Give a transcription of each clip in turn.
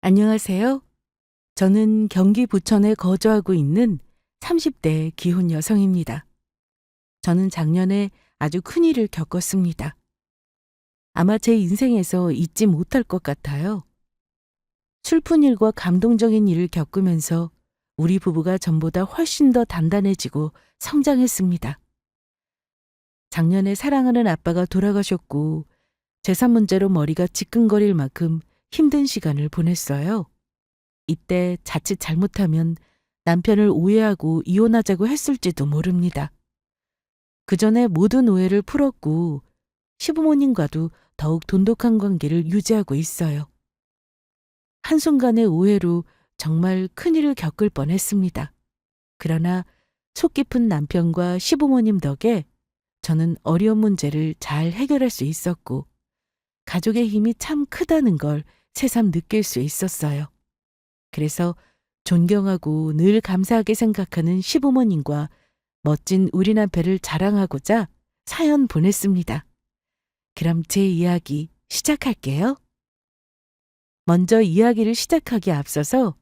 안녕하세요. 저는 경기 부천에 거주하고 있는 30대 기혼 여성입니다. 저는 작년에 아주 큰일을 겪었습니다. 아마 제 인생에서 잊지 못할 것 같아요. 슬픈 일과 감동적인 일을 겪으면서 우리 부부가 전보다 훨씬 더 단단해지고 성장했습니다. 작년에 사랑하는 아빠가 돌아가셨고 재산 문제로 머리가 지끈거릴 만큼 힘든 시간을 보냈어요. 이때 자칫 잘못하면 남편을 오해하고 이혼하자고 했을지도 모릅니다. 그 전에 모든 오해를 풀었고 시부모님과도 더욱 돈독한 관계를 유지하고 있어요. 한순간의 오해로 정말 큰일을 겪을 뻔했습니다. 그러나 속 깊은 남편과 시부모님 덕에 저는 어려운 문제를 잘 해결할 수 있었고 가족의 힘이 참 크다는 걸 새삼 느낄 수 있었어요. 그래서 존경하고 늘 감사하게 생각하는 시부모님과 멋진 우리 남편을 자랑하고자 사연 보냈습니다. 그럼 제 이야기 시작할게요. 먼저 이야기를 시작하기에 앞서서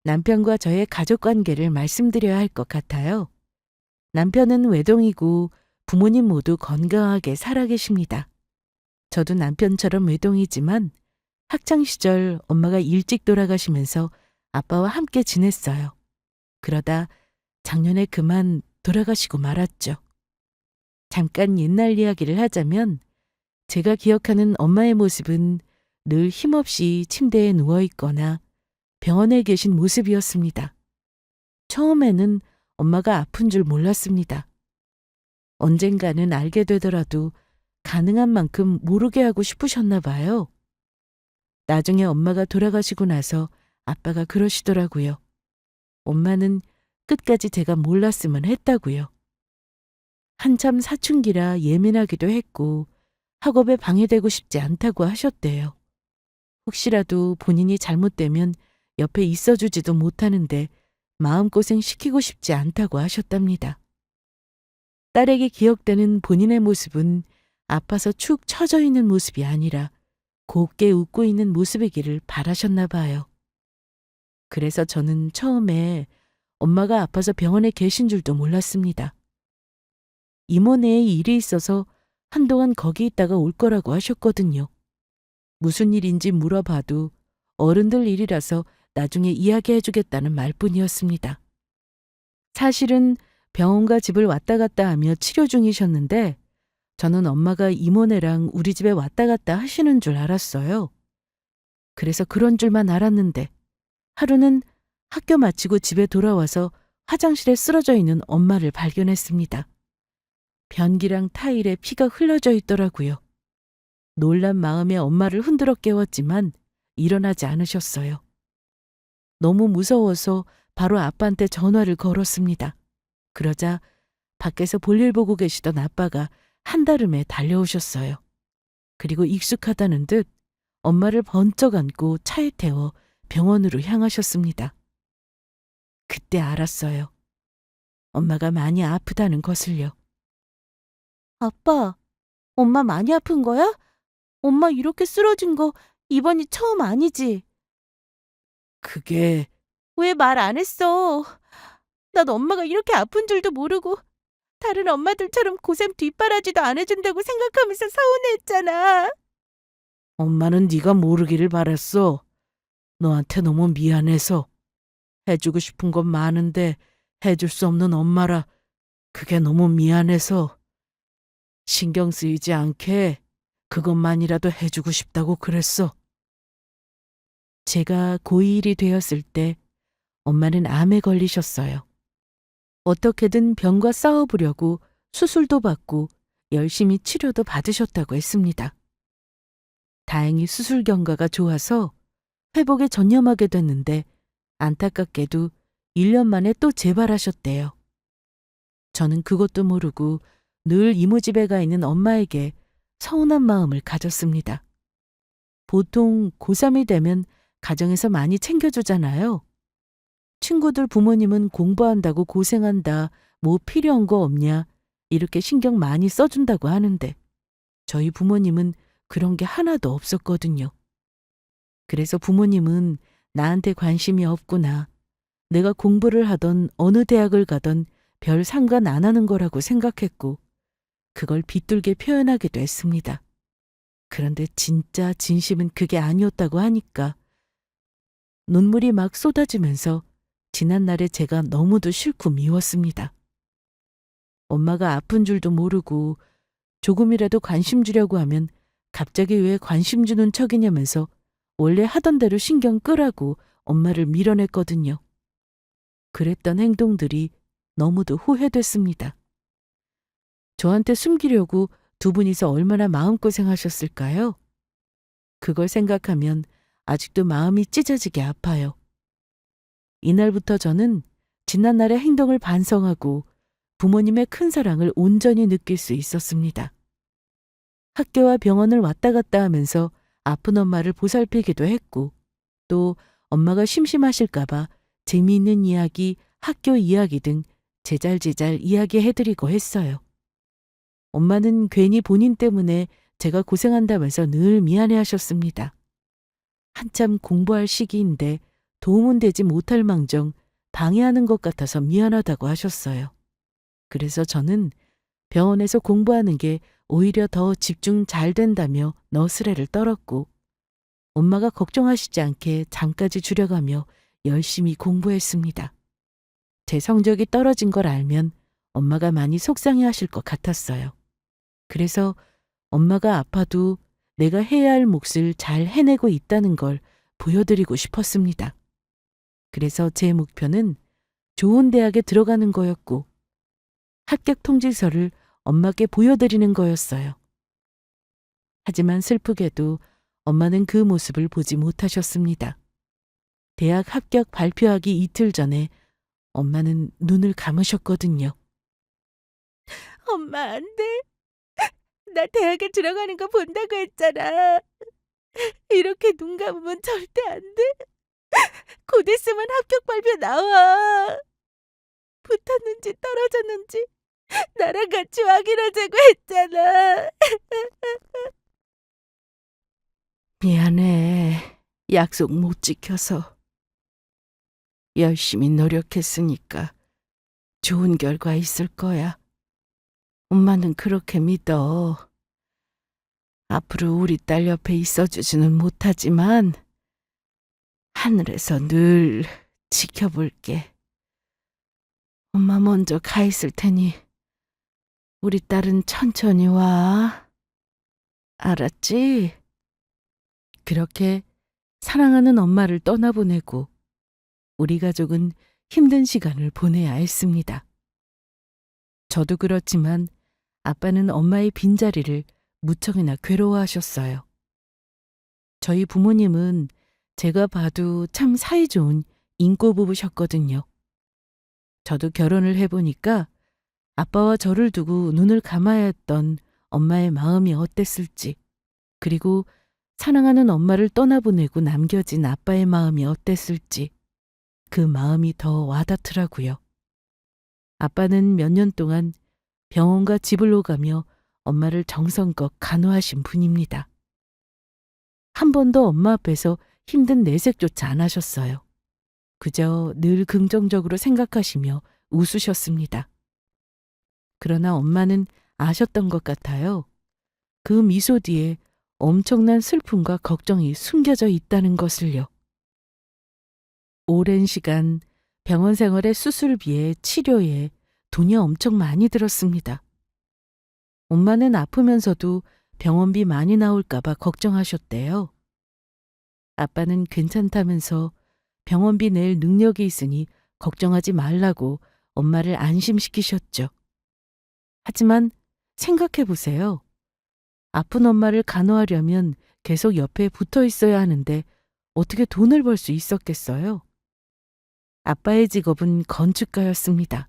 남편과 저의 가족 관계를 말씀드려야 할 것 같아요. 남편은 외동이고 부모님 모두 건강하게 살아계십니다. 저도 남편처럼 외동이지만 학창시절 엄마가 일찍 돌아가시면서 아빠와 함께 지냈어요. 그러다 작년에 그만 돌아가시고 말았죠. 잠깐 옛날 이야기를 하자면 제가 기억하는 엄마의 모습은 늘 힘없이 침대에 누워있거나 병원에 계신 모습이었습니다. 처음에는 엄마가 아픈 줄 몰랐습니다. 언젠가는 알게 되더라도 가능한 만큼 모르게 하고 싶으셨나 봐요. 나중에 엄마가 돌아가시고 나서 아빠가 그러시더라고요. 엄마는 끝까지 제가 몰랐으면 했다고요. 한참 사춘기라 예민하기도 했고 학업에 방해되고 싶지 않다고 하셨대요. 혹시라도 본인이 잘못되면 옆에 있어주지도 못하는데 마음고생 시키고 싶지 않다고 하셨답니다. 딸에게 기억되는 본인의 모습은 아파서 축 처져 있는 모습이 아니라 곱게 웃고 있는 모습이기를 바라셨나 봐요. 그래서 저는 처음에 엄마가 아파서 병원에 계신 줄도 몰랐습니다. 이모네에 일이 있어서 한동안 거기 있다가 올 거라고 하셨거든요. 무슨 일인지 물어봐도 어른들 일이라서 나중에 이야기해 주겠다는 말뿐이었습니다. 사실은 병원과 집을 왔다 갔다 하며 치료 중이셨는데 저는 엄마가 이모네랑 우리 집에 왔다 갔다 하시는 줄 알았어요. 그래서 그런 줄만 알았는데 하루는 학교 마치고 집에 돌아와서 화장실에 쓰러져 있는 엄마를 발견했습니다. 변기랑 타일에 피가 흘러져 있더라고요. 놀란 마음에 엄마를 흔들어 깨웠지만 일어나지 않으셨어요. 너무 무서워서 바로 아빠한테 전화를 걸었습니다. 그러자 밖에서 볼일 보고 계시던 아빠가 한달음에 달려오셨어요. 그리고 익숙하다는 듯 엄마를 번쩍 안고 차에 태워 병원으로 향하셨습니다. 그때 알았어요. 엄마가 많이 아프다는 것을요. 아빠, 엄마 많이 아픈 거야? 엄마 이렇게 쓰러진 거 이번이 처음 아니지? 그게... 왜 말 안 했어? 난 엄마가 이렇게 아픈 줄도 모르고 다른 엄마들처럼 고생 뒷바라지도 안 해준다고 생각하면서 서운했잖아. 엄마는 네가 모르기를 바랬어. 너한테 너무 미안해서. 해주고 싶은 건 많은데 해줄 수 없는 엄마라 그게 너무 미안해서. 신경 쓰이지 않게 그것만이라도 해주고 싶다고 그랬어. 제가 고2이 되었을 때 엄마는 암에 걸리셨어요. 어떻게든 병과 싸워보려고 수술도 받고 열심히 치료도 받으셨다고 했습니다. 다행히 수술 경과가 좋아서 회복에 전념하게 됐는데 안타깝게도 1년 만에 또 재발하셨대요. 저는 그것도 모르고 늘 이모 집에 가 있는 엄마에게 서운한 마음을 가졌습니다. 보통 고3이 되면 가정에서 많이 챙겨주잖아요. 친구들 부모님은 공부한다고 고생한다, 뭐 필요한 거 없냐, 이렇게 신경 많이 써준다고 하는데 저희 부모님은 그런 게 하나도 없었거든요. 그래서 부모님은 나한테 관심이 없구나. 내가 공부를 하던 어느 대학을 가던 별 상관 안 하는 거라고 생각했고 그걸 비뚤게 표현하기도 했습니다. 그런데 진짜 진심은 그게 아니었다고 하니까 눈물이 막 쏟아지면서 지난날에 제가 너무도 싫고 미웠습니다. 엄마가 아픈 줄도 모르고 조금이라도 관심 주려고 하면 갑자기 왜 관심 주는 척이냐면서 원래 하던 대로 신경 끄라고 엄마를 밀어냈거든요. 그랬던 행동들이 너무도 후회됐습니다. 저한테 숨기려고 두 분이서 얼마나 마음고생하셨을까요? 그걸 생각하면 아직도 마음이 찢어지게 아파요. 이날부터 저는 지난날의 행동을 반성하고 부모님의 큰 사랑을 온전히 느낄 수 있었습니다. 학교와 병원을 왔다 갔다 하면서 아픈 엄마를 보살피기도 했고 또 엄마가 심심하실까봐 재미있는 이야기, 학교 이야기 등 제잘제잘 이야기해드리고 했어요. 엄마는 괜히 본인 때문에 제가 고생한다면서 늘 미안해하셨습니다. 한참 공부할 시기인데 도움은 되지 못할 망정 방해하는 것 같아서 미안하다고 하셨어요. 그래서 저는 병원에서 공부하는 게 오히려 더 집중 잘 된다며 너스레를 떨었고 엄마가 걱정하시지 않게 장까지 줄여가며 열심히 공부했습니다. 제 성적이 떨어진 걸 알면 엄마가 많이 속상해하실 것 같았어요. 그래서 엄마가 아파도 내가 해야 할 몫을 잘 해내고 있다는 걸 보여드리고 싶었습니다. 그래서 제 목표는 좋은 대학에 들어가는 거였고 합격 통지서를 엄마께 보여드리는 거였어요. 하지만 슬프게도 엄마는 그 모습을 보지 못하셨습니다. 대학 합격 발표하기 이틀 전에 엄마는 눈을 감으셨거든요. 엄마 안 돼. 나 대학에 들어가는 거 본다고 했잖아. 이렇게 눈 감으면 절대 안 돼. 곧 있으면 합격 발표 나와. 붙었는지 떨어졌는지 나랑 같이 확인하자고 했잖아. 미안해. 약속 못 지켜서. 열심히 노력했으니까 좋은 결과 있을 거야. 엄마는 그렇게 믿어. 앞으로 우리 딸 옆에 있어주지는 못하지만 하늘에서 늘 지켜볼게. 엄마 먼저 가 있을 테니 우리 딸은 천천히 와. 알았지? 그렇게 사랑하는 엄마를 떠나보내고 우리 가족은 힘든 시간을 보내야 했습니다. 저도 그렇지만 아빠는 엄마의 빈자리를 무척이나 괴로워하셨어요. 저희 부모님은 제가 봐도 참 사이좋은 인고 부부셨거든요. 저도 결혼을 해보니까 아빠와 저를 두고 눈을 감아야 했던 엄마의 마음이 어땠을지, 그리고 사랑하는 엄마를 떠나보내고 남겨진 아빠의 마음이 어땠을지 그 마음이 더 와닿더라고요. 아빠는 몇 년 동안 병원과 집을 오가며 엄마를 정성껏 간호하신 분입니다. 한 번도 엄마 앞에서 힘든 내색조차 안 하셨어요. 그저 늘 긍정적으로 생각하시며 웃으셨습니다. 그러나 엄마는 아셨던 것 같아요. 그 미소 뒤에 엄청난 슬픔과 걱정이 숨겨져 있다는 것을요. 오랜 시간 병원 생활의 수술비에 치료에 돈이 엄청 많이 들었습니다. 엄마는 아프면서도 병원비 많이 나올까봐 걱정하셨대요. 아빠는 괜찮다면서 병원비 낼 능력이 있으니 걱정하지 말라고 엄마를 안심시키셨죠. 하지만 생각해 보세요. 아픈 엄마를 간호하려면 계속 옆에 붙어 있어야 하는데 어떻게 돈을 벌 수 있었겠어요? 아빠의 직업은 건축가였습니다.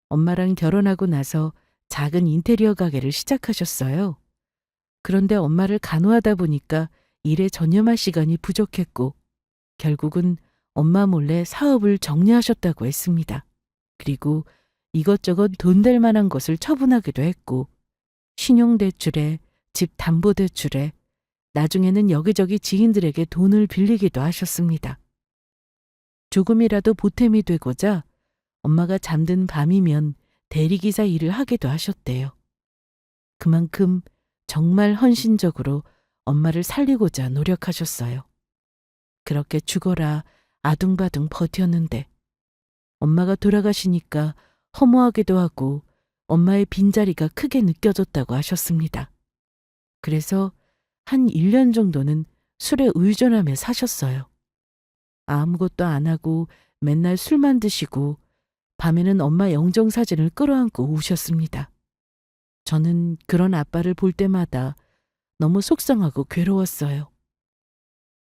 엄마랑 결혼하고 나서 작은 인테리어 가게를 시작하셨어요. 그런데 엄마를 간호하다 보니까 일에 전념할 시간이 부족했고 결국은 엄마 몰래 사업을 정리하셨다고 했습니다. 그리고 이것저것 돈 될 만한 것을 처분하기도 했고 신용대출에 집 담보대출에 나중에는 여기저기 지인들에게 돈을 빌리기도 하셨습니다. 조금이라도 보탬이 되고자 엄마가 잠든 밤이면 대리기사 일을 하기도 하셨대요. 그만큼 정말 헌신적으로 엄마를 살리고자 노력하셨어요. 그렇게 죽어라 아둥바둥 버텼는데 엄마가 돌아가시니까 허무하기도 하고 엄마의 빈자리가 크게 느껴졌다고 하셨습니다. 그래서 한 1년 정도는 술에 의존하며 사셨어요. 아무것도 안 하고 맨날 술만 드시고 밤에는 엄마 영정사진을 끌어안고 우셨습니다. 저는 그런 아빠를 볼 때마다 너무 속상하고 괴로웠어요.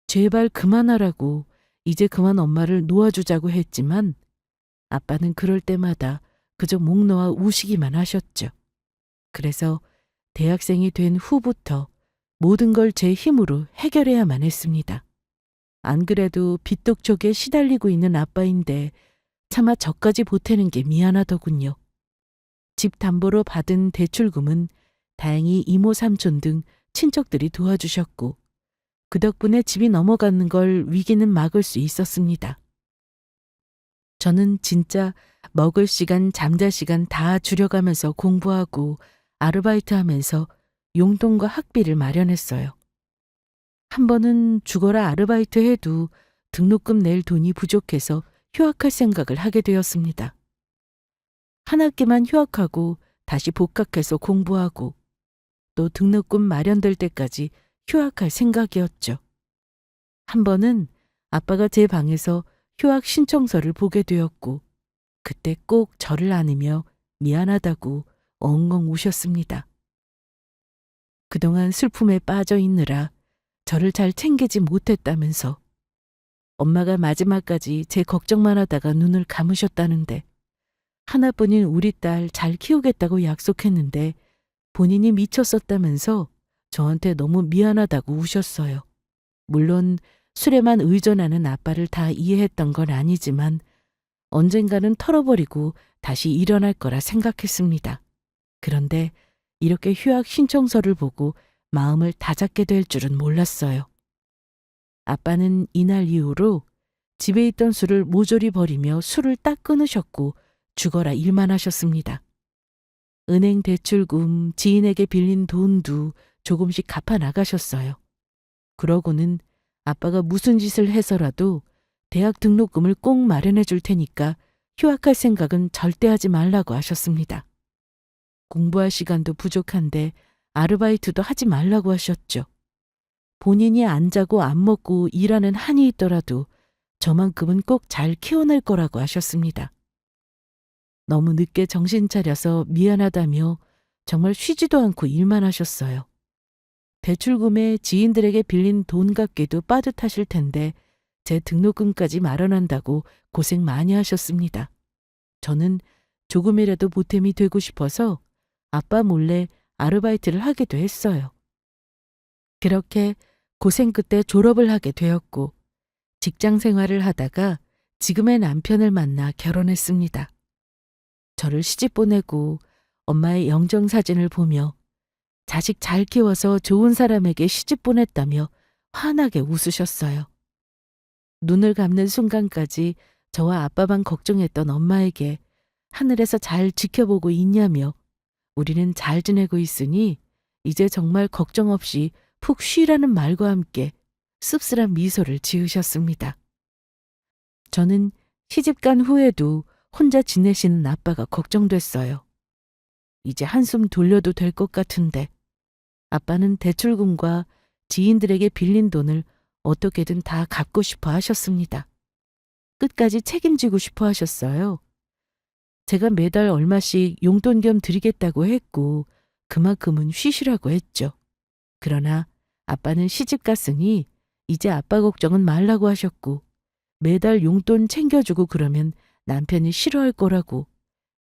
제발 그만하라고 이제 그만 엄마를 놓아주자고 했지만 아빠는 그럴 때마다 그저 목 놓아 우시기만 하셨죠. 그래서 대학생이 된 후부터 모든 걸 제 힘으로 해결해야만 했습니다. 안 그래도 빚독촉에 시달리고 있는 아빠인데 차마 저까지 보태는 게 미안하더군요. 집 담보로 받은 대출금은 다행히 이모 삼촌 등 친척들이 도와주셨고 그 덕분에 집이 넘어가는 걸 위기는 막을 수 있었습니다. 저는 진짜 먹을 시간, 잠잘 시간 다 줄여가면서 공부하고 아르바이트하면서 용돈과 학비를 마련했어요. 한 번은 죽어라 아르바이트 해도 등록금 낼 돈이 부족해서 휴학할 생각을 하게 되었습니다. 한 학기만 휴학하고 다시 복학해서 공부하고 또 등록금 마련될 때까지 휴학할 생각이었죠. 한 번은 아빠가 제 방에서 휴학 신청서를 보게 되었고 그때 꼭 저를 안으며 미안하다고 엉엉 우셨습니다. 그동안 슬픔에 빠져 있느라 저를 잘 챙기지 못했다면서 엄마가 마지막까지 제 걱정만 하다가 눈을 감으셨다는데 하나뿐인 우리 딸 잘 키우겠다고 약속했는데 본인이 미쳤었다면서 저한테 너무 미안하다고 우셨어요. 물론 술에만 의존하는 아빠를 다 이해했던 건 아니지만 언젠가는 털어버리고 다시 일어날 거라 생각했습니다. 그런데 이렇게 휴학 신청서를 보고 마음을 다잡게 될 줄은 몰랐어요. 아빠는 이날 이후로 집에 있던 술을 모조리 버리며 술을 딱 끊으셨고 죽어라 일만 하셨습니다. 은행 대출금, 지인에게 빌린 돈도 조금씩 갚아 나가셨어요. 그러고는 아빠가 무슨 짓을 해서라도 대학 등록금을 꼭 마련해 줄 테니까 휴학할 생각은 절대 하지 말라고 하셨습니다. 공부할 시간도 부족한데 아르바이트도 하지 말라고 하셨죠. 본인이 안 자고 안 먹고 일하는 한이 있더라도 저만큼은 꼭 잘 키워낼 거라고 하셨습니다. 너무 늦게 정신 차려서 미안하다며 정말 쉬지도 않고 일만 하셨어요. 대출금에 지인들에게 빌린 돈 갚기도 빠듯하실 텐데 제 등록금까지 마련한다고 고생 많이 하셨습니다. 저는 조금이라도 보탬이 되고 싶어서 아빠 몰래 아르바이트를 하기도 했어요. 그렇게 고생 끝에 졸업을 하게 되었고 직장 생활을 하다가 지금의 남편을 만나 결혼했습니다. 저를 시집 보내고 엄마의 영정사진을 보며 자식 잘 키워서 좋은 사람에게 시집 보냈다며 환하게 웃으셨어요. 눈을 감는 순간까지 저와 아빠만 걱정했던 엄마에게 하늘에서 잘 지켜보고 있냐며 우리는 잘 지내고 있으니 이제 정말 걱정 없이 푹 쉬라는 말과 함께 씁쓸한 미소를 지으셨습니다. 저는 시집간 후에도 혼자 지내시는 아빠가 걱정됐어요. 이제 한숨 돌려도 될 것 같은데 아빠는 대출금과 지인들에게 빌린 돈을 어떻게든 다 갚고 싶어 하셨습니다. 끝까지 책임지고 싶어 하셨어요. 제가 매달 얼마씩 용돈 겸 드리겠다고 했고 그만큼은 쉬시라고 했죠. 그러나 아빠는 시집 갔으니 이제 아빠 걱정은 말라고 하셨고 매달 용돈 챙겨주고 그러면 남편이 싫어할 거라고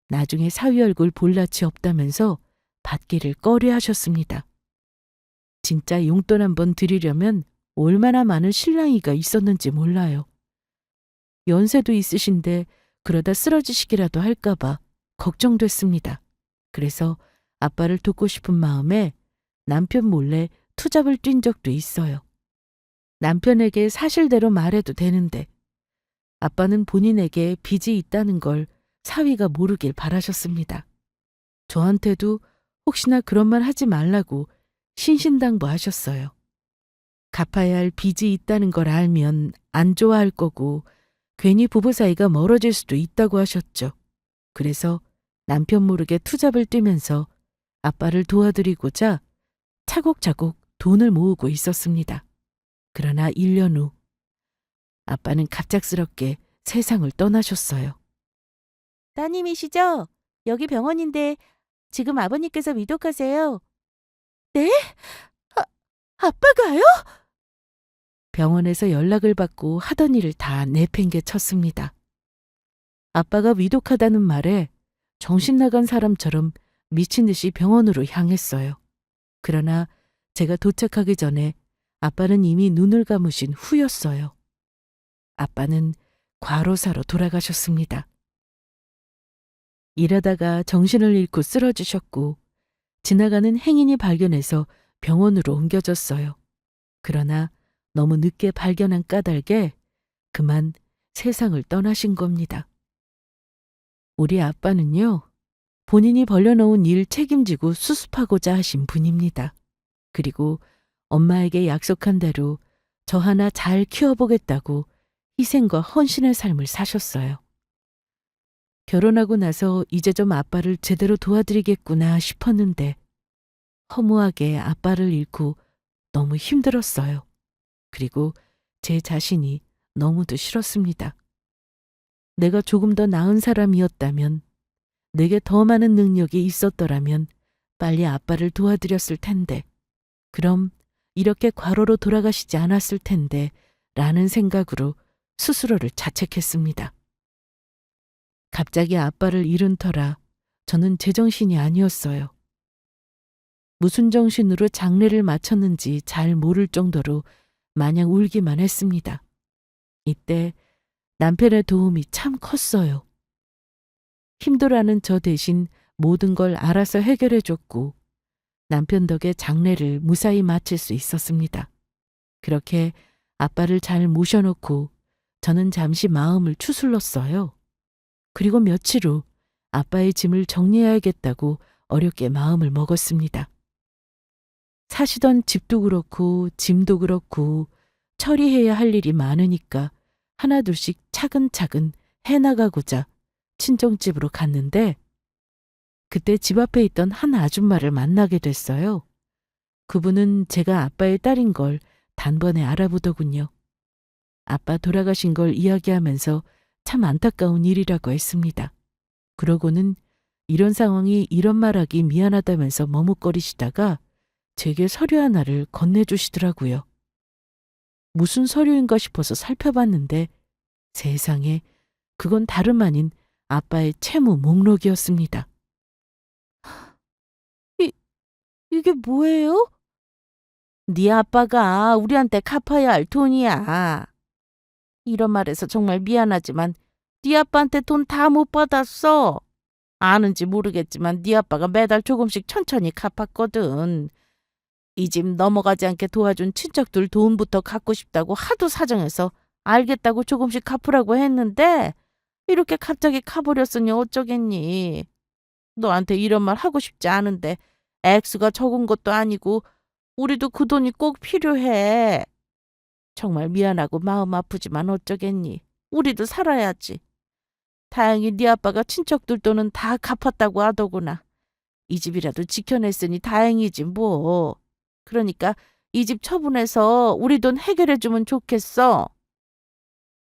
나중에 사위 얼굴 볼 낯이 없다면서 받기를 꺼려하셨습니다. 진짜 용돈 한번 드리려면 얼마나 많은 실랑이가 있었는지 몰라요. 연세도 있으신데 그러다 쓰러지시기라도 할까봐 걱정됐습니다. 그래서 아빠를 돕고 싶은 마음에 남편 몰래 투잡을 뛴 적도 있어요. 남편에게 사실대로 말해도 되는데 아빠는 본인에게 빚이 있다는 걸 사위가 모르길 바라셨습니다. 저한테도 혹시나 그런 말 하지 말라고 신신당부하셨어요. 갚아야 할 빚이 있다는 걸 알면 안 좋아할 거고 괜히 부부 사이가 멀어질 수도 있다고 하셨죠. 그래서 남편 모르게 투잡을 뛰면서 아빠를 도와드리고자 차곡차곡 돈을 모으고 있었습니다. 그러나 1년 후 아빠는 갑작스럽게 세상을 떠나셨어요. 따님이시죠? 여기 병원인데 지금 아버님께서 위독하세요. 네? 아빠가요? 병원에서 연락을 받고 하던 일을 다 내팽개쳤습니다. 아빠가 위독하다는 말에 정신 나간 사람처럼 미친 듯이 병원으로 향했어요. 그러나 제가 도착하기 전에 아빠는 이미 눈을 감으신 후였어요. 아빠는 과로사로 돌아가셨습니다. 일하다가 정신을 잃고 쓰러지셨고 지나가는 행인이 발견해서 병원으로 옮겨졌어요. 그러나 너무 늦게 발견한 까닭에 그만 세상을 떠나신 겁니다. 우리 아빠는요, 본인이 벌려놓은 일 책임지고 수습하고자 하신 분입니다. 그리고 엄마에게 약속한 대로 저 하나 잘 키워보겠다고 희생과 헌신의 삶을 사셨어요. 결혼하고 나서 이제 좀 아빠를 제대로 도와드리겠구나 싶었는데 허무하게 아빠를 잃고 너무 힘들었어요. 그리고 제 자신이 너무도 싫었습니다. 내가 조금 더 나은 사람이었다면, 내게 더 많은 능력이 있었더라면 빨리 아빠를 도와드렸을 텐데, 그럼 이렇게 과로로 돌아가시지 않았을 텐데 라는 생각으로 스스로를 자책했습니다. 갑자기 아빠를 잃은 터라 저는 제정신이 아니었어요. 무슨 정신으로 장례를 마쳤는지 잘 모를 정도로 마냥 울기만 했습니다. 이때 남편의 도움이 참 컸어요. 힘들어하는 저 대신 모든 걸 알아서 해결해줬고 남편 덕에 장례를 무사히 마칠 수 있었습니다. 그렇게 아빠를 잘 모셔놓고 저는 잠시 마음을 추슬렀어요. 그리고 며칠 후 아빠의 짐을 정리해야겠다고 어렵게 마음을 먹었습니다. 사시던 집도 그렇고 짐도 그렇고 처리해야 할 일이 많으니까 하나둘씩 차근차근 해나가고자 친정집으로 갔는데 그때 집 앞에 있던 한 아줌마를 만나게 됐어요. 그분은 제가 아빠의 딸인 걸 단번에 알아보더군요. 아빠 돌아가신 걸 이야기하면서 참 안타까운 일이라고 했습니다. 그러고는 이런 상황이 이런 말하기 미안하다면서 머뭇거리시다가 제게 서류 하나를 건네주시더라고요. 무슨 서류인가 싶어서 살펴봤는데 세상에 그건 다름 아닌 아빠의 채무 목록이었습니다. 이게 뭐예요? 네 아빠가 우리한테 갚아야 할 돈이야. 이런 말해서 정말 미안하지만 네 아빠한테 돈 다 못 받았어. 아는지 모르겠지만 네 아빠가 매달 조금씩 천천히 갚았거든. 이 집 넘어가지 않게 도와준 친척들 돈부터 갚고 싶다고 하도 사정해서 알겠다고 조금씩 갚으라고 했는데 이렇게 갑자기 가버렸으니 어쩌겠니. 너한테 이런 말 하고 싶지 않은데 액수가 적은 것도 아니고 우리도 그 돈이 꼭 필요해. 정말 미안하고 마음 아프지만 어쩌겠니. 우리도 살아야지. 다행히 네 아빠가 친척들 돈은 다 갚았다고 하더구나. 이 집이라도 지켜냈으니 다행이지 뭐. 그러니까 이 집 처분해서 우리 돈 해결해주면 좋겠어.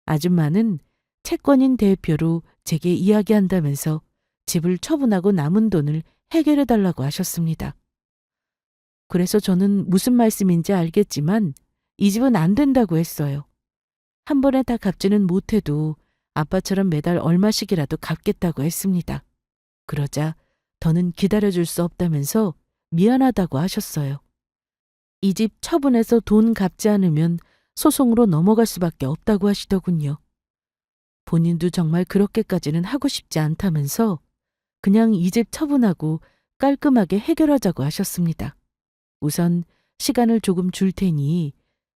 아줌마는 채권인 대표로 제게 이야기한다면서 집을 처분하고 남은 돈을 해결해달라고 하셨습니다. 그래서 저는 무슨 말씀인지 알겠지만 이 집은 안 된다고 했어요. 한 번에 다 갚지는 못해도 아빠처럼 매달 얼마씩이라도 갚겠다고 했습니다. 그러자 더는 기다려줄 수 없다면서 미안하다고 하셨어요. 이 집 처분해서 돈 갚지 않으면 소송으로 넘어갈 수밖에 없다고 하시더군요. 본인도 정말 그렇게까지는 하고 싶지 않다면서 그냥 이 집 처분하고 깔끔하게 해결하자고 하셨습니다. 우선 시간을 조금 줄 테니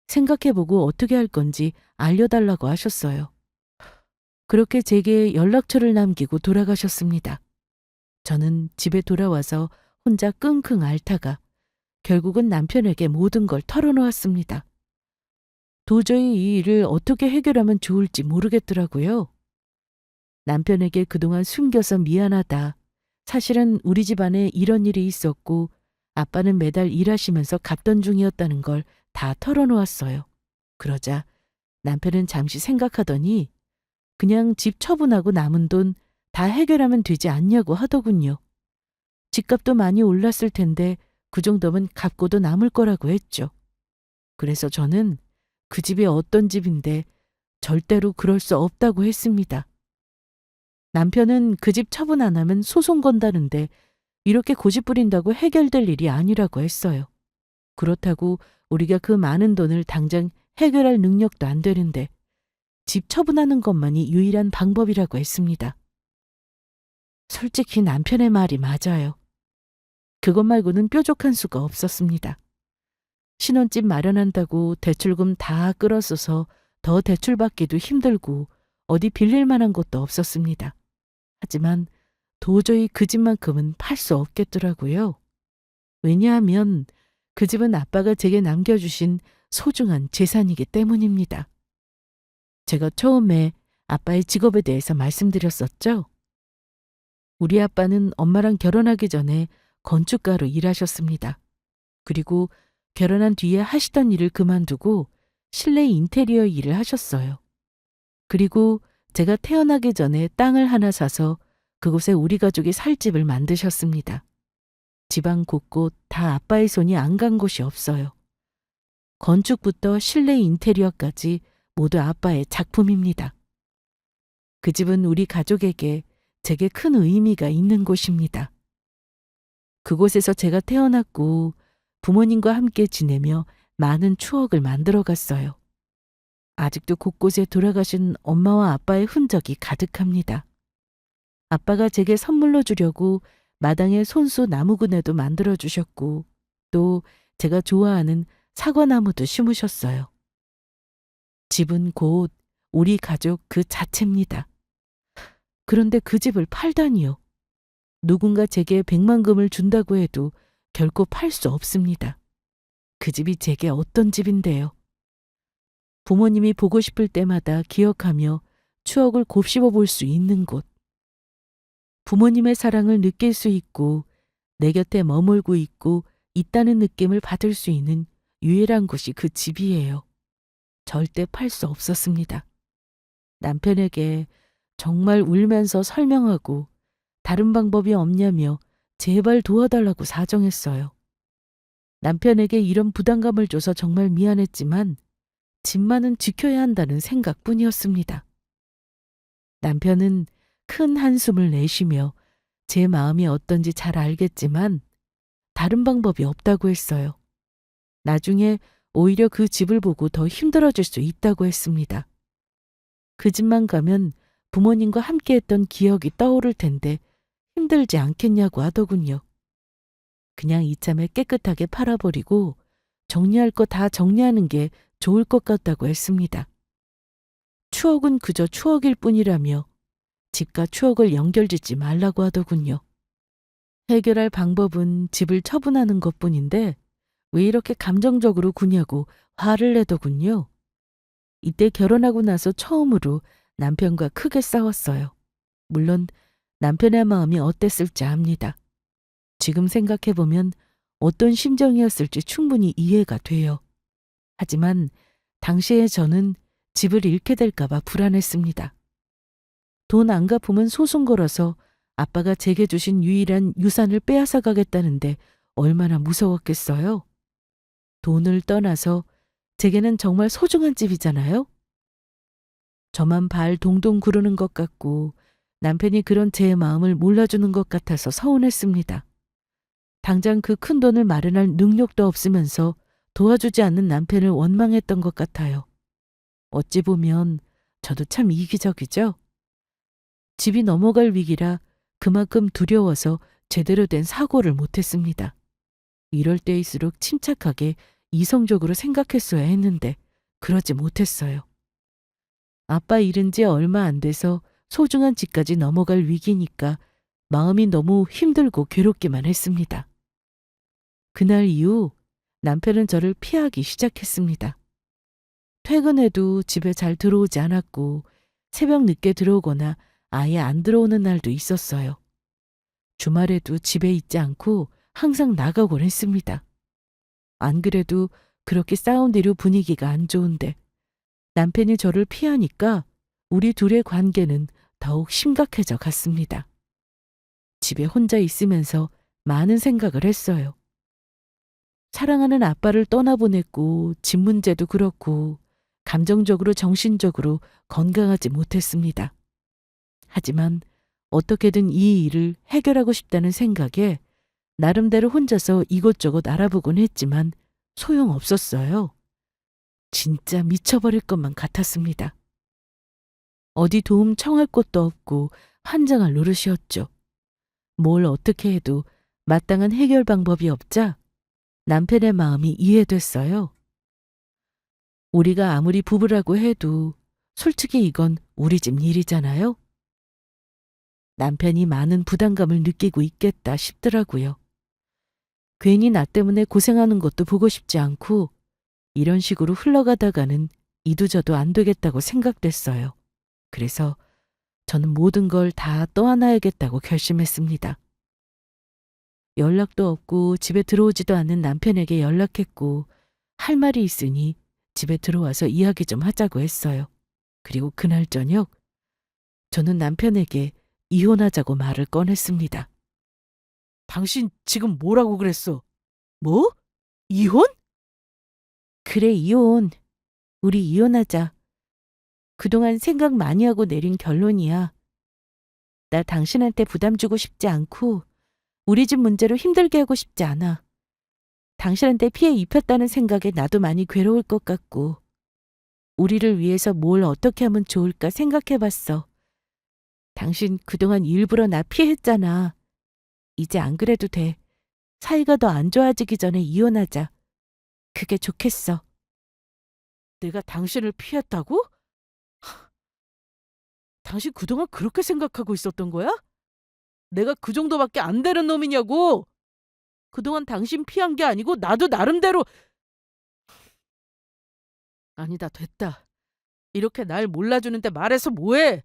생각해보고 어떻게 할 건지 알려달라고 하셨어요. 그렇게 제게 연락처를 남기고 돌아가셨습니다. 저는 집에 돌아와서 혼자 끙끙 앓다가 결국은 남편에게 모든 걸 털어놓았습니다. 도저히 이 일을 어떻게 해결하면 좋을지 모르겠더라고요. 남편에게 그동안 숨겨서 미안하다. 사실은 우리 집안에 이런 일이 있었고 아빠는 매달 일하시면서 갔던 중이었다는 걸 다 털어놓았어요. 그러자 남편은 잠시 생각하더니 그냥 집 처분하고 남은 돈 다 해결하면 되지 않냐고 하더군요. 집값도 많이 올랐을 텐데 그 정도면 갚고도 남을 거라고 했죠. 그래서 저는 그 집이 어떤 집인데 절대로 그럴 수 없다고 했습니다. 남편은 그 집 처분 안 하면 소송 건다는데 이렇게 고집부린다고 해결될 일이 아니라고 했어요. 그렇다고 우리가 그 많은 돈을 당장 해결할 능력도 안 되는데 집 처분하는 것만이 유일한 방법이라고 했습니다. 솔직히 남편의 말이 맞아요. 그것 말고는 뾰족한 수가 없었습니다. 신혼집 마련한다고 대출금 다 끌어써서 더 대출받기도 힘들고 어디 빌릴 만한 것도 없었습니다. 하지만 도저히 그 집만큼은 팔 수 없겠더라고요. 왜냐하면 그 집은 아빠가 제게 남겨주신 소중한 재산이기 때문입니다. 제가 처음에 아빠의 직업에 대해서 말씀드렸었죠. 우리 아빠는 엄마랑 결혼하기 전에 건축가로 일하셨습니다. 그리고 결혼한 뒤에 하시던 일을 그만두고 실내 인테리어 일을 하셨어요. 그리고 제가 태어나기 전에 땅을 하나 사서 그곳에 우리 가족이 살 집을 만드셨습니다. 집안 곳곳 다 아빠의 손이 안 간 곳이 없어요. 건축부터 실내 인테리어까지 모두 아빠의 작품입니다. 그 집은 우리 가족에게 제게 큰 의미가 있는 곳입니다. 그곳에서 제가 태어났고 부모님과 함께 지내며 많은 추억을 만들어 갔어요. 아직도 곳곳에 돌아가신 엄마와 아빠의 흔적이 가득합니다. 아빠가 제게 선물로 주려고 마당에 손수 나무그네도 만들어 주셨고 또 제가 좋아하는 사과나무도 심으셨어요. 집은 곧 우리 가족 그 자체입니다. 그런데 그 집을 팔다니요. 누군가 제게 100만금을 준다고 해도 결코 팔 수 없습니다. 그 집이 제게 어떤 집인데요. 부모님이 보고 싶을 때마다 기억하며 추억을 곱씹어 볼 수 있는 곳. 부모님의 사랑을 느낄 수 있고 내 곁에 머물고 있다는 느낌을 받을 수 있는 유일한 곳이 그 집이에요. 절대 팔 수 없었습니다. 남편에게 정말 울면서 설명하고 다른 방법이 없냐며 제발 도와달라고 사정했어요. 남편에게 이런 부담감을 줘서 정말 미안했지만 집만은 지켜야 한다는 생각뿐이었습니다. 남편은 큰 한숨을 내쉬며 제 마음이 어떤지 잘 알겠지만 다른 방법이 없다고 했어요. 나중에 오히려 그 집을 보고 더 힘들어질 수 있다고 했습니다. 그 집만 가면 부모님과 함께했던 기억이 떠오를 텐데 힘들지 않겠냐고 하더군요. 그냥 이참에 깨끗하게 팔아버리고 정리할 거 다 정리하는 게 좋을 것 같다고 했습니다. 추억은 그저 추억일 뿐이라며 집과 추억을 연결짓지 말라고 하더군요. 해결할 방법은 집을 처분하는 것뿐인데 왜 이렇게 감정적으로 구냐고 화를 내더군요. 이때 결혼하고 나서 처음으로 남편과 크게 싸웠어요. 물론 남편의 마음이 어땠을지 압니다. 지금 생각해보면 어떤 심정이었을지 충분히 이해가 돼요. 하지만 당시에 저는 집을 잃게 될까봐 불안했습니다. 돈 안 갚으면 소송 걸어서 아빠가 제게 주신 유일한 유산을 빼앗아 가겠다는데 얼마나 무서웠겠어요. 돈을 떠나서 제게는 정말 소중한 집이잖아요. 저만 발 동동 구르는 것 같고 남편이 그런 제 마음을 몰라주는 것 같아서 서운했습니다. 당장 그 큰 돈을 마련할 능력도 없으면서 도와주지 않는 남편을 원망했던 것 같아요. 어찌 보면 저도 참 이기적이죠. 집이 넘어갈 위기라 그만큼 두려워서 제대로 된 사고를 못했습니다. 이럴 때일수록 침착하게 이성적으로 생각했어야 했는데 그러지 못했어요. 아빠 잃은 지 얼마 안 돼서 소중한 집까지 넘어갈 위기니까 마음이 너무 힘들고 괴롭기만 했습니다. 그날 이후 남편은 저를 피하기 시작했습니다. 퇴근해도 집에 잘 들어오지 않았고 새벽 늦게 들어오거나 아예 안 들어오는 날도 있었어요. 주말에도 집에 있지 않고 항상 나가곤 했습니다. 안 그래도 그렇게 싸운 뒤로 분위기가 안 좋은데 남편이 저를 피하니까 우리 둘의 관계는 더욱 심각해져 갔습니다. 집에 혼자 있으면서 많은 생각을 했어요. 사랑하는 아빠를 떠나보냈고 집 문제도 그렇고 감정적으로 정신적으로 건강하지 못했습니다. 하지만 어떻게든 이 일을 해결하고 싶다는 생각에 나름대로 혼자서 이것저것 알아보곤 했지만 소용없었어요. 진짜 미쳐버릴 것만 같았습니다. 어디 도움 청할 곳도 없고 환장할 노릇이었죠. 뭘 어떻게 해도 마땅한 해결 방법이 없자 남편의 마음이 이해됐어요. 우리가 아무리 부부라고 해도 솔직히 이건 우리 집 일이잖아요. 남편이 많은 부담감을 느끼고 있겠다 싶더라고요. 괜히 나 때문에 고생하는 것도 보고 싶지 않고 이런 식으로 흘러가다가는 이도저도 안 되겠다고 생각됐어요. 그래서 저는 모든 걸 다 떠안아야겠다고 결심했습니다. 연락도 없고 집에 들어오지도 않는 남편에게 연락했고 할 말이 있으니 집에 들어와서 이야기 좀 하자고 했어요. 그리고 그날 저녁 저는 남편에게 이혼하자고 말을 꺼냈습니다. 당신 지금 뭐라고 그랬어? 뭐? 이혼? 그래, 이혼. 우리 이혼하자. 그동안 생각 많이 하고 내린 결론이야. 나 당신한테 부담 주고 싶지 않고 우리 집 문제로 힘들게 하고 싶지 않아. 당신한테 피해 입혔다는 생각에 나도 많이 괴로울 것 같고 우리를 위해서 뭘 어떻게 하면 좋을까 생각해봤어. 당신 그동안 일부러 나 피했잖아. 이제 안 그래도 돼. 사이가 더 안 좋아지기 전에 이혼하자. 그게 좋겠어. 내가 당신을 피했다고? 당신 그동안 그렇게 생각하고 있었던 거야? 내가 그 정도밖에 안 되는 놈이냐고. 그동안 당신 피한 게 아니고 나도 나름대로. 아니다, 됐다. 이렇게 날 몰라주는데 말해서 뭐해?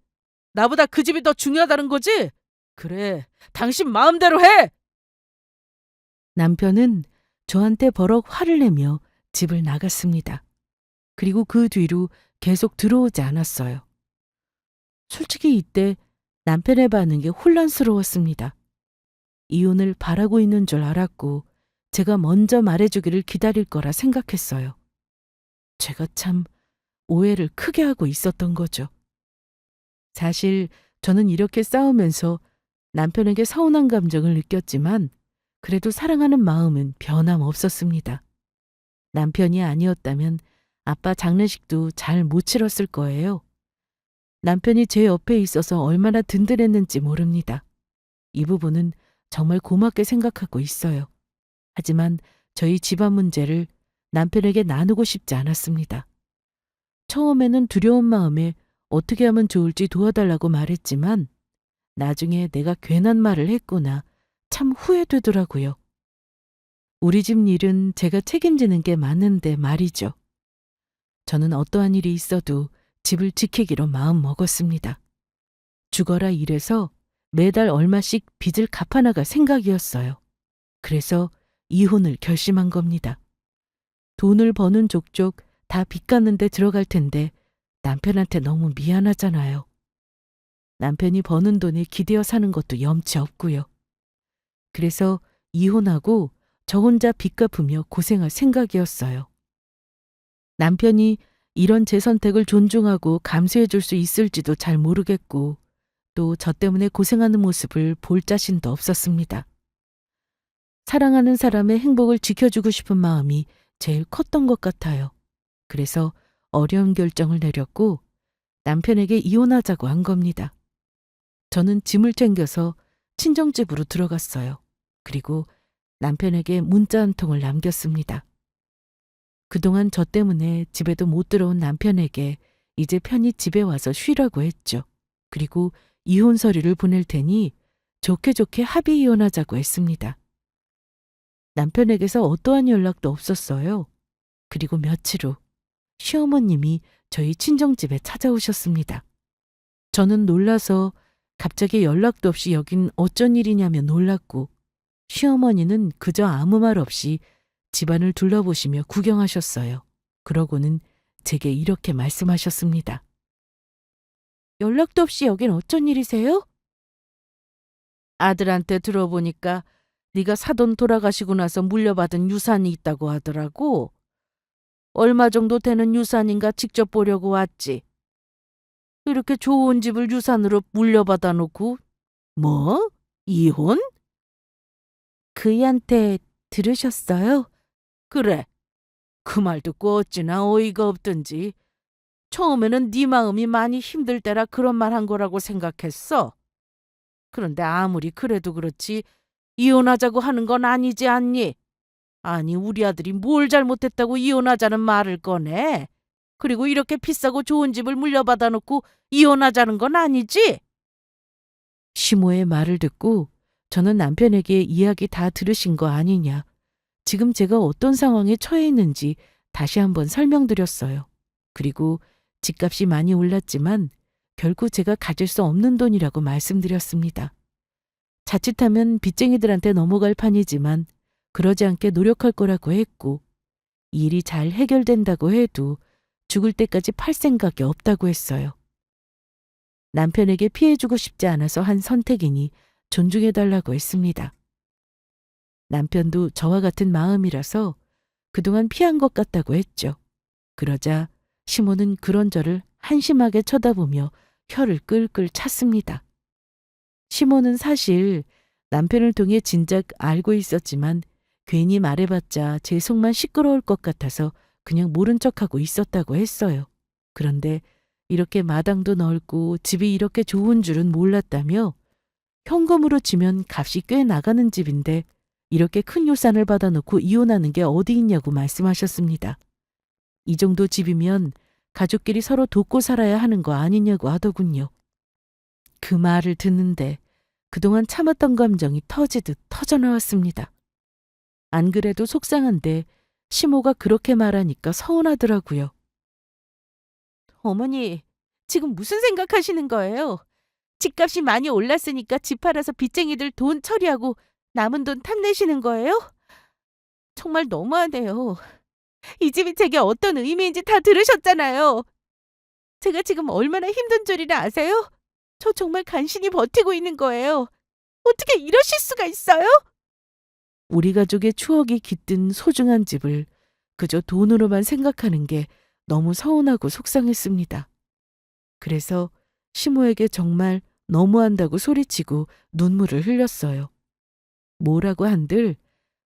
나보다 그 집이 더 중요하다는 거지? 그래, 당신 마음대로 해! 남편은 저한테 버럭 화를 내며 집을 나갔습니다. 그리고 그 뒤로 계속 들어오지 않았어요. 솔직히 이때 남편의 반응이 혼란스러웠습니다. 이혼을 바라고 있는 줄 알았고 제가 먼저 말해주기를 기다릴 거라 생각했어요. 제가 참 오해를 크게 하고 있었던 거죠. 사실 저는 이렇게 싸우면서 남편에게 서운한 감정을 느꼈지만 그래도 사랑하는 마음은 변함없었습니다. 남편이 아니었다면 아빠 장례식도 잘 못 치렀을 거예요. 남편이 제 옆에 있어서 얼마나 든든했는지 모릅니다. 이 부분은 정말 고맙게 생각하고 있어요. 하지만 저희 집안 문제를 남편에게 나누고 싶지 않았습니다. 처음에는 두려운 마음에 어떻게 하면 좋을지 도와달라고 말했지만 나중에 내가 괜한 말을 했구나 참 후회되더라고요. 우리 집 일은 제가 책임지는 게 맞는데 말이죠. 저는 어떠한 일이 있어도 집을 지키기로 마음 먹었습니다. 죽어라 일해서 매달 얼마씩 빚을 갚아나갈 생각이었어요. 그래서 이혼을 결심한 겁니다. 돈을 버는 족족 다 빚 갚는 데 들어갈 텐데 남편한테 너무 미안하잖아요. 남편이 버는 돈에 기대어 사는 것도 염치 없고요. 그래서 이혼하고 저 혼자 빚 갚으며 고생할 생각이었어요. 남편이 이런 제 선택을 존중하고 감수해 줄 수 있을지도 잘 모르겠고 또 저 때문에 고생하는 모습을 볼 자신도 없었습니다. 사랑하는 사람의 행복을 지켜주고 싶은 마음이 제일 컸던 것 같아요. 그래서 어려운 결정을 내렸고 남편에게 이혼하자고 한 겁니다. 저는 짐을 챙겨서 친정집으로 들어갔어요. 그리고 남편에게 문자 한 통을 남겼습니다. 그동안 저 때문에 집에도 못 들어온 남편에게 이제 편히 집에 와서 쉬라고 했죠. 그리고 이혼 서류를 보낼 테니 좋게 좋게 합의 이혼하자고 했습니다. 남편에게서 어떠한 연락도 없었어요. 그리고 며칠 후 시어머님이 저희 친정집에 찾아오셨습니다. 저는 놀라서 갑자기 연락도 없이 여긴 어쩐 일이냐며 놀랐고, 시어머니는 그저 아무 말 없이 집안을 둘러보시며 구경하셨어요. 그러고는 제게 이렇게 말씀하셨습니다. 연락도 없이 여긴 어쩐 일이세요? 아들한테 들어보니까 네가 사돈 돌아가시고 나서 물려받은 유산이 있다고 하더라고. 얼마 정도 되는 유산인가 직접 보려고 왔지. 이렇게 좋은 집을 유산으로 물려받아 놓고 뭐? 이혼? 그이한테 들으셨어요? 그래. 그 말 듣고 어찌나 어이가 없든지. 처음에는 네 마음이 많이 힘들 때라 그런 말 한 거라고 생각했어. 그런데 아무리 그래도 그렇지 이혼하자고 하는 건 아니지 않니? 아니 우리 아들이 뭘 잘못했다고 이혼하자는 말을 꺼내? 그리고 이렇게 비싸고 좋은 집을 물려받아 놓고 이혼하자는 건 아니지? 시모의 말을 듣고 저는 남편에게 이야기 다 들으신 거 아니냐, 지금 제가 어떤 상황에 처해 있는지 다시 한번 설명드렸어요. 그리고 집값이 많이 올랐지만 결국 제가 가질 수 없는 돈이라고 말씀드렸습니다. 자칫하면 빚쟁이들한테 넘어갈 판이지만 그러지 않게 노력할 거라고 했고, 일이 잘 해결된다고 해도 죽을 때까지 팔 생각이 없다고 했어요. 남편에게 피해주고 싶지 않아서 한 선택이니 존중해달라고 했습니다. 남편도 저와 같은 마음이라서 그동안 피한 것 같다고 했죠. 그러자 시모는 그런 저를 한심하게 쳐다보며 혀를 끌끌 찼습니다. 시모는 사실 남편을 통해 진작 알고 있었지만 괜히 말해봤자 제 속만 시끄러울 것 같아서 그냥 모른 척하고 있었다고 했어요. 그런데 이렇게 마당도 넓고 집이 이렇게 좋은 줄은 몰랐다며, 현금으로 치면 값이 꽤 나가는 집인데 이렇게 큰 유산을 받아놓고 이혼하는 게 어디 있냐고 말씀하셨습니다. 이 정도 집이면 가족끼리 서로 돕고 살아야 하는 거 아니냐고 하더군요. 그 말을 듣는데 그동안 참았던 감정이 터지듯 터져나왔습니다. 안 그래도 속상한데 시모가 그렇게 말하니까 서운하더라고요. 어머니, 지금 무슨 생각하시는 거예요? 집값이 많이 올랐으니까 집 팔아서 빚쟁이들 돈 처리하고 남은 돈 탐내시는 거예요? 정말 너무하네요. 이 집이 제게 어떤 의미인지 다 들으셨잖아요. 제가 지금 얼마나 힘든 줄이나 아세요? 저 정말 간신히 버티고 있는 거예요. 어떻게 이러실 수가 있어요? 우리 가족의 추억이 깃든 소중한 집을 그저 돈으로만 생각하는 게 너무 서운하고 속상했습니다. 그래서 시모에게 정말 너무한다고 소리치고 눈물을 흘렸어요. 뭐라고 한들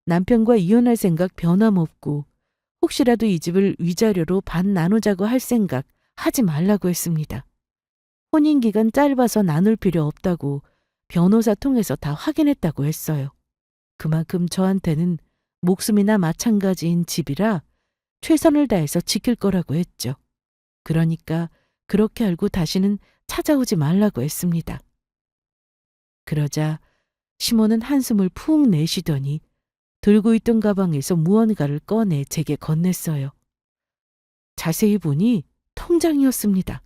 남편과 이혼할 생각 변함없고, 혹시라도 이 집을 위자료로 반 나누자고 할 생각 하지 말라고 했습니다. 혼인기간 짧아서 나눌 필요 없다고 변호사 통해서 다 확인했다고 했어요. 그만큼 저한테는 목숨이나 마찬가지인 집이라 최선을 다해서 지킬 거라고 했죠. 그러니까 그렇게 알고 다시는 찾아오지 말라고 했습니다. 그러자 시모는 한숨을 푹 내쉬더니 들고 있던 가방에서 무언가를 꺼내 제게 건넸어요. 자세히 보니 통장이었습니다.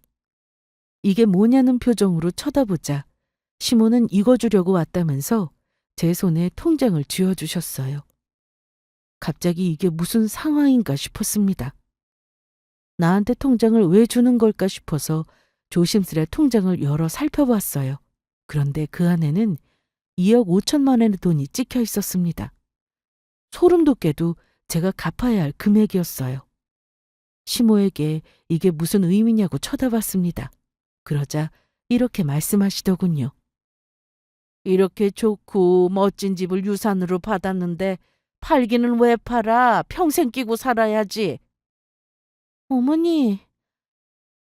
이게 뭐냐는 표정으로 쳐다보자 시모는 이거 주려고 왔다면서 제 손에 통장을 쥐어주셨어요. 갑자기 이게 무슨 상황인가 싶었습니다. 나한테 통장을 왜 주는 걸까 싶어서 조심스레 통장을 열어 살펴봤어요. 그런데 그 안에는 2억 5천만 원의 돈이 찍혀 있었습니다. 소름 돋게도 제가 갚아야 할 금액이었어요. 시모에게 이게 무슨 의미냐고 쳐다봤습니다. 그러자 이렇게 말씀하시더군요. 이렇게 좋고 멋진 집을 유산으로 받았는데 팔기는 왜 팔아? 평생 끼고 살아야지. 어머니,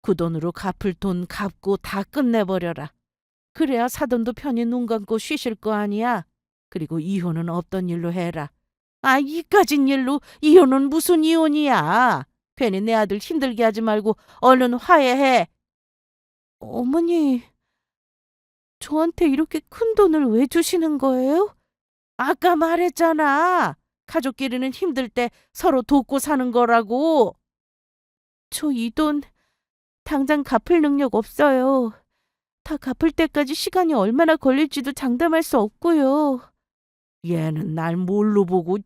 그 돈으로 갚을 돈 갚고 다 끝내버려라. 그래야 사돈도 편히 눈 감고 쉬실 거 아니야. 그리고 이혼은 없던 일로 해라. 이까진 일로 이혼은 무슨 이혼이야. 괜히 내 아들 힘들게 하지 말고 얼른 화해해. 어머니, 저한테 이렇게 큰 돈을 왜 주시는 거예요? 아까 말했잖아. 가족끼리는 힘들 때 서로 돕고 사는 거라고. 저 이 돈 당장 갚을 능력 없어요. 다 갚을 때까지 시간이 얼마나 걸릴지도 장담할 수 없고요. 얘는 날 뭘로 보고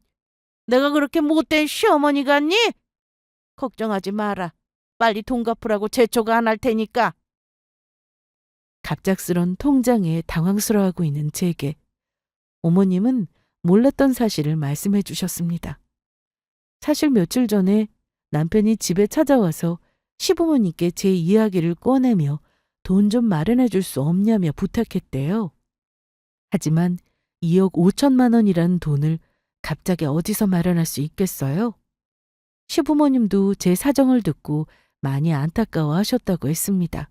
내가 그렇게 못된 시어머니 같니? 걱정하지 마라. 빨리 돈 갚으라고 재촉 안 할 테니까. 갑작스런 통장에 당황스러워하고 있는 제게 어머님은 몰랐던 사실을 말씀해 주셨습니다. 사실 며칠 전에 남편이 집에 찾아와서 시부모님께 제 이야기를 꺼내며 돈 좀 마련해 줄 수 없냐며 부탁했대요. 하지만 2억 5천만 원이라는 돈을 갑자기 어디서 마련할 수 있겠어요? 시부모님도 제 사정을 듣고 많이 안타까워 하셨다고 했습니다.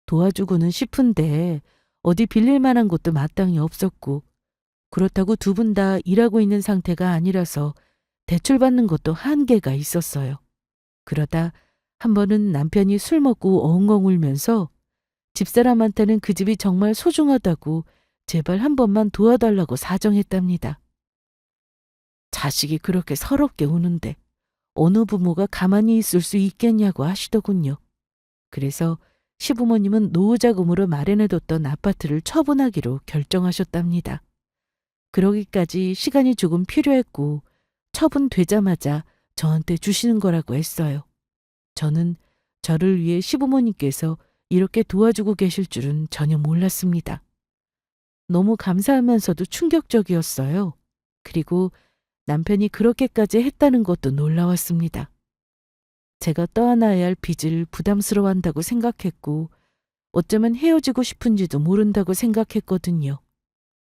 도와주고는 싶은데 어디 빌릴 만한 곳도 마땅히 없었고 그렇다고 두 분 다 일하고 있는 상태가 아니라서 대출받는 것도 한계가 있었어요. 그러다 한 번은 남편이 술 먹고 엉엉 울면서 집사람한테는 그 집이 정말 소중하다고 제발 한 번만 도와달라고 사정했답니다. 자식이 그렇게 서럽게 우는데 어느 부모가 가만히 있을 수 있겠냐고 하시더군요. 그래서 시부모님은 노후자금으로 마련해뒀던 아파트를 처분하기로 결정하셨답니다. 그러기까지 시간이 조금 필요했고 처분되자마자 저한테 주시는 거라고 했어요. 저는 저를 위해 시부모님께서 이렇게 도와주고 계실 줄은 전혀 몰랐습니다. 너무 감사하면서도 충격적이었어요. 그리고 남편이 그렇게까지 했다는 것도 놀라웠습니다. 제가 떠안아야 할 빚을 부담스러워한다고 생각했고 어쩌면 헤어지고 싶은지도 모른다고 생각했거든요.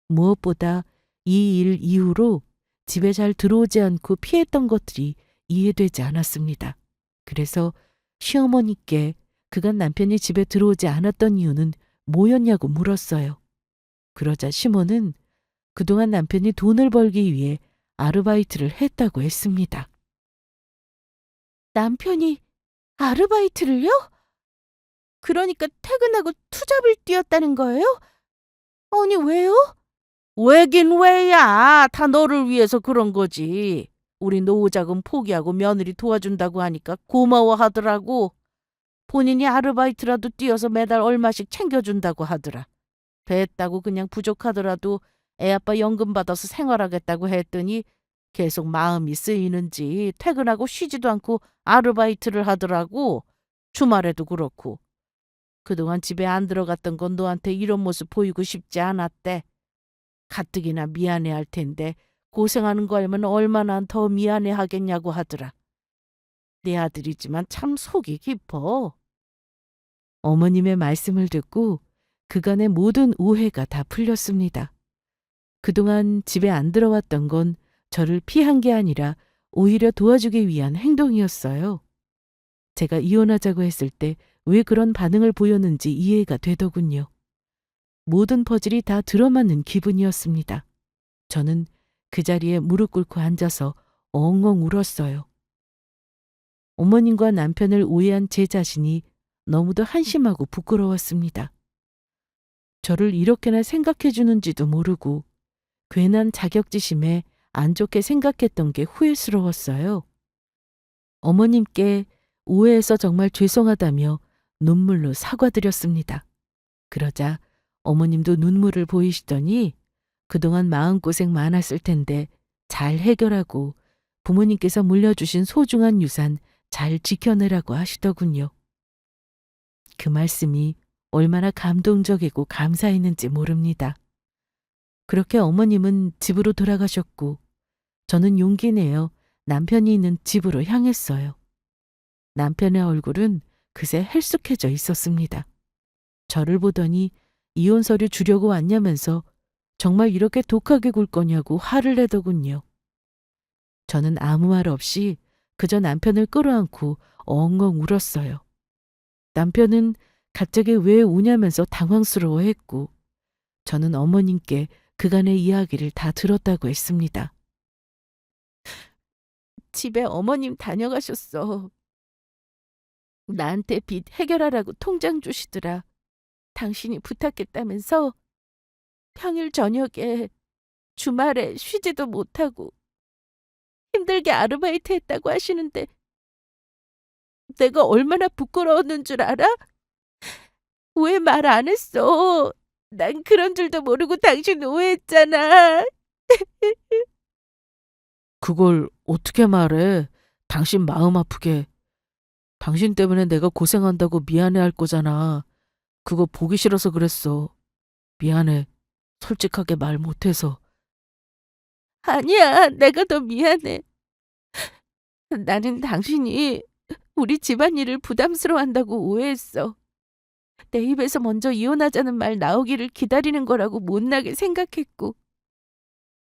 무엇보다 이 일 이후로 집에 잘 들어오지 않고 피했던 것들이 이해되지 않았습니다. 그래서 시어머니께 그간 남편이 집에 들어오지 않았던 이유는 뭐였냐고 물었어요. 그러자 시모는 그동안 남편이 돈을 벌기 위해 아르바이트를 했다고 했습니다. 남편이 아르바이트를요? 그러니까 퇴근하고 투잡을 뛰었다는 거예요? 아니, 왜요? 왜긴 왜야. 다 너를 위해서 그런 거지. 우리 노후자금 포기하고 며느리 도와준다고 하니까 고마워하더라고. 본인이 아르바이트라도 뛰어서 매달 얼마씩 챙겨준다고 하더라. 됐다고 그냥 부족하더라도 애아빠 연금 받아서 생활하겠다고 했더니 계속 마음이 쓰이는지 퇴근하고 쉬지도 않고 아르바이트를 하더라고. 주말에도 그렇고. 그동안 집에 안 들어갔던 건 너한테 이런 모습 보이고 싶지 않았대. 가뜩이나 미안해 할 텐데 고생하는 거 알면 얼마나 더 미안해 하겠냐고 하더라. 내 아들이지만 참 속이 깊어. 어머님의 말씀을 듣고 그간의 모든 오해가 다 풀렸습니다. 그동안 집에 안 들어왔던 건 저를 피한 게 아니라 오히려 도와주기 위한 행동이었어요. 제가 이혼하자고 했을 때 왜 그런 반응을 보였는지 이해가 되더군요. 모든 퍼즐이 다 들어맞는 기분이었습니다. 저는 그 자리에 무릎 꿇고 앉아서 엉엉 울었어요. 어머님과 남편을 오해한 제 자신이 너무도 한심하고 부끄러웠습니다. 저를 이렇게나 생각해 주는지도 모르고 괜한 자격지심에 안 좋게 생각했던 게 후회스러웠어요. 어머님께 오해해서 정말 죄송하다며 눈물로 사과드렸습니다. 그러자 어머님도 눈물을 보이시더니 그동안 마음고생 많았을 텐데 잘 해결하고 부모님께서 물려주신 소중한 유산 잘 지켜내라고 하시더군요. 그 말씀이 얼마나 감동적이고 감사했는지 모릅니다. 그렇게 어머님은 집으로 돌아가셨고 저는 용기 내어 남편이 있는 집으로 향했어요. 남편의 얼굴은 그새 헬쑥해져 있었습니다. 저를 보더니 이혼 서류 주려고 왔냐면서 정말 이렇게 독하게 굴 거냐고 화를 내더군요. 저는 아무 말 없이 그저 남편을 끌어안고 엉엉 울었어요. 남편은 갑자기 왜 우냐면서 당황스러워했고 저는 어머님께 그간의 이야기를 다 들었다고 했습니다. 집에 어머님 다녀가셨어. 나한테 빚 해결하라고 통장 주시더라. 당신이 부탁했다면서 평일 저녁에 주말에 쉬지도 못하고 힘들게 아르바이트 했다고 하시는데 내가 얼마나 부끄러웠는 줄 알아? 왜 말 안 했어? 난 그런 줄도 모르고 당신 오해했잖아. 그걸 어떻게 말해? 당신 마음 아프게. 당신 때문에 내가 고생한다고 미안해할 거잖아. 그거 보기 싫어서 그랬어. 미안해. 솔직하게 말 못해서. 아니야, 내가 더 미안해. 나는 당신이 우리 집안일을 부담스러워한다고 오해했어. 내 입에서 먼저 이혼하자는 말 나오기를 기다리는 거라고 못나게 생각했고,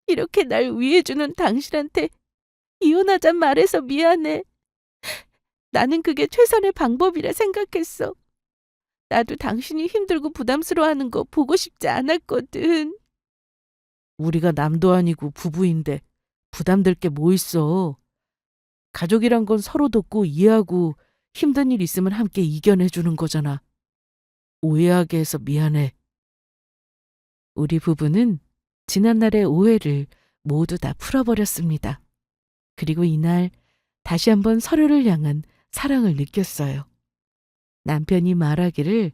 이렇게 날 위해주는 당신한테 이혼하잔 말해서 미안해. 나는 그게 최선의 방법이라 생각했어. 나도 당신이 힘들고 부담스러워하는 거 보고 싶지 않았거든. 우리가 남도 아니고 부부인데 부담될 게 뭐 있어. 가족이란 건 서로 돕고 이해하고 힘든 일 있으면 함께 이겨내주는 거잖아. 오해하게 해서 미안해. 우리 부부는 지난날의 오해를 모두 다 풀어버렸습니다. 그리고 이날 다시 한번 서로를 향한 사랑을 느꼈어요. 남편이 말하기를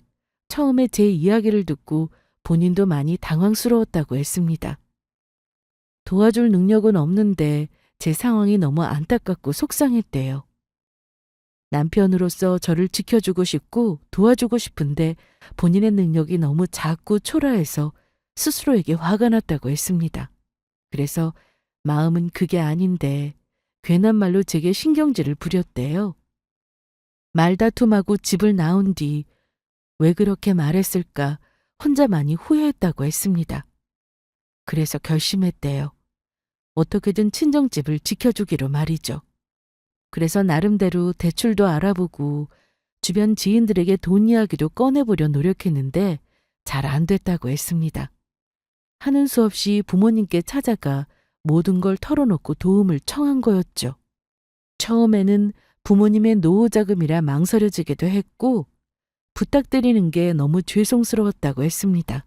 처음에 제 이야기를 듣고 본인도 많이 당황스러웠다고 했습니다. 도와줄 능력은 없는데 제 상황이 너무 안타깝고 속상했대요. 남편으로서 저를 지켜주고 싶고 도와주고 싶은데 본인의 능력이 너무 작고 초라해서 스스로에게 화가 났다고 했습니다. 그래서 마음은 그게 아닌데 괜한 말로 제게 신경질을 부렸대요. 말다툼하고 집을 나온 뒤 왜 그렇게 말했을까 혼자 많이 후회했다고 했습니다. 그래서 결심했대요. 어떻게든 친정집을 지켜주기로 말이죠. 그래서 나름대로 대출도 알아보고 주변 지인들에게 돈 이야기도 꺼내보려 노력했는데 잘 안 됐다고 했습니다. 하는 수 없이 부모님께 찾아가 모든 걸 털어놓고 도움을 청한 거였죠. 처음에는 부모님의 노후자금이라 망설여지기도 했고 부탁드리는 게 너무 죄송스러웠다고 했습니다.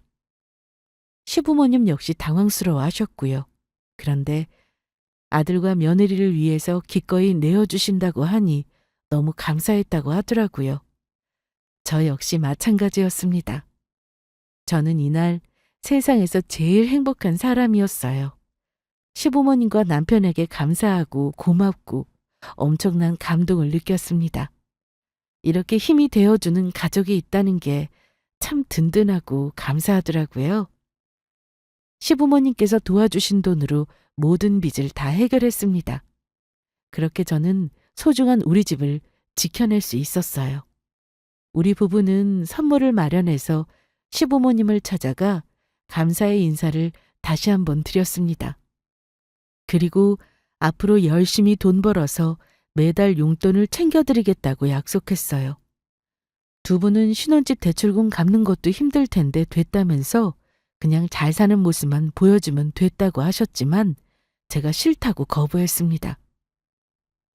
시부모님 역시 당황스러워 하셨고요. 그런데 아들과 며느리를 위해서 기꺼이 내어주신다고 하니 너무 감사했다고 하더라고요. 저 역시 마찬가지였습니다. 저는 이날 세상에서 제일 행복한 사람이었어요. 시부모님과 남편에게 감사하고 고맙고 엄청난 감동을 느꼈습니다. 이렇게 힘이 되어주는 가족이 있다는 게 참 든든하고 감사하더라고요. 시부모님께서 도와주신 돈으로 모든 빚을 다 해결했습니다. 그렇게 저는 소중한 우리 집을 지켜낼 수 있었어요. 우리 부부는 선물을 마련해서 시부모님을 찾아가 감사의 인사를 다시 한번 드렸습니다. 그리고 앞으로 열심히 돈 벌어서 매달 용돈을 챙겨드리겠다고 약속했어요. 두 분은 신혼집 대출금 갚는 것도 힘들 텐데 됐다면서 그냥 잘 사는 모습만 보여주면 됐다고 하셨지만 제가 싫다고 거부했습니다.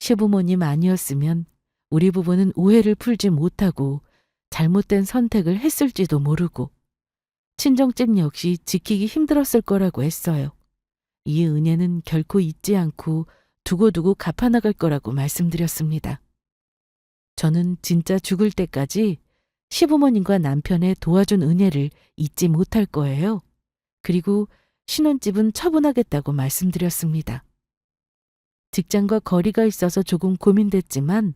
시부모님 아니었으면 우리 부부는 오해를 풀지 못하고 잘못된 선택을 했을지도 모르고 친정집 역시 지키기 힘들었을 거라고 했어요. 이 은혜는 결코 잊지 않고 두고두고 갚아나갈 거라고 말씀드렸습니다. 저는 진짜 죽을 때까지 시부모님과 남편의 도와준 은혜를 잊지 못할 거예요. 그리고 신혼집은 처분하겠다고 말씀드렸습니다. 직장과 거리가 있어서 조금 고민됐지만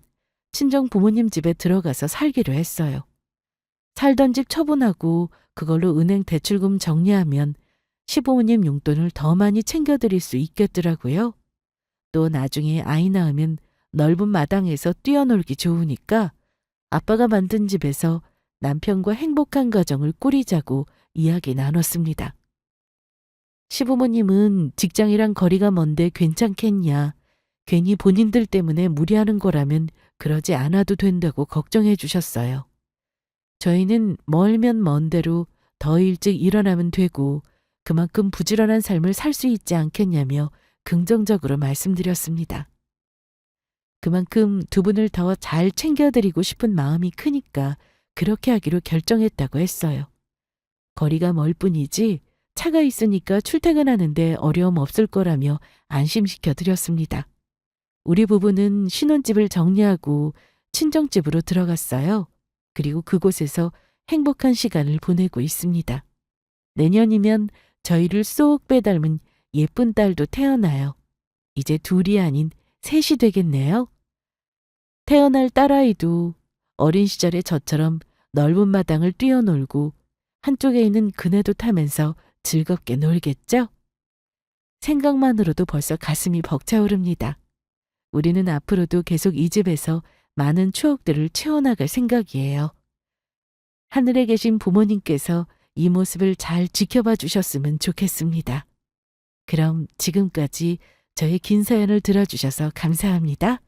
친정 부모님 집에 들어가서 살기로 했어요. 살던 집 처분하고 그걸로 은행 대출금 정리하면 시부모님 용돈을 더 많이 챙겨드릴 수 있겠더라고요. 또 나중에 아이 낳으면 넓은 마당에서 뛰어놀기 좋으니까 아빠가 만든 집에서 남편과 행복한 가정을 꾸리자고 이야기 나눴습니다. 시부모님은 직장이랑 거리가 먼데 괜찮겠냐, 괜히 본인들 때문에 무리하는 거라면 그러지 않아도 된다고 걱정해 주셨어요. 저희는 멀면 먼 대로 더 일찍 일어나면 되고 그만큼 부지런한 삶을 살 수 있지 않겠냐며 긍정적으로 말씀드렸습니다. 그만큼 두 분을 더 잘 챙겨드리고 싶은 마음이 크니까 그렇게 하기로 결정했다고 했어요. 거리가 멀 뿐이지 차가 있으니까 출퇴근하는데 어려움 없을 거라며 안심시켜 드렸습니다. 우리 부부는 신혼집을 정리하고 친정집으로 들어갔어요. 그리고 그곳에서 행복한 시간을 보내고 있습니다. 내년이면 저희를 쏙 빼닮은 예쁜 딸도 태어나요. 이제 둘이 아닌 셋이 되겠네요. 태어날 딸아이도 어린 시절의 저처럼 넓은 마당을 뛰어놀고 한쪽에 있는 그네도 타면서 즐겁게 놀겠죠? 생각만으로도 벌써 가슴이 벅차오릅니다. 우리는 앞으로도 계속 이 집에서 많은 추억들을 채워나갈 생각이에요. 하늘에 계신 부모님께서 이 모습을 잘 지켜봐 주셨으면 좋겠습니다. 그럼 지금까지 저의 긴 사연을 들어주셔서 감사합니다.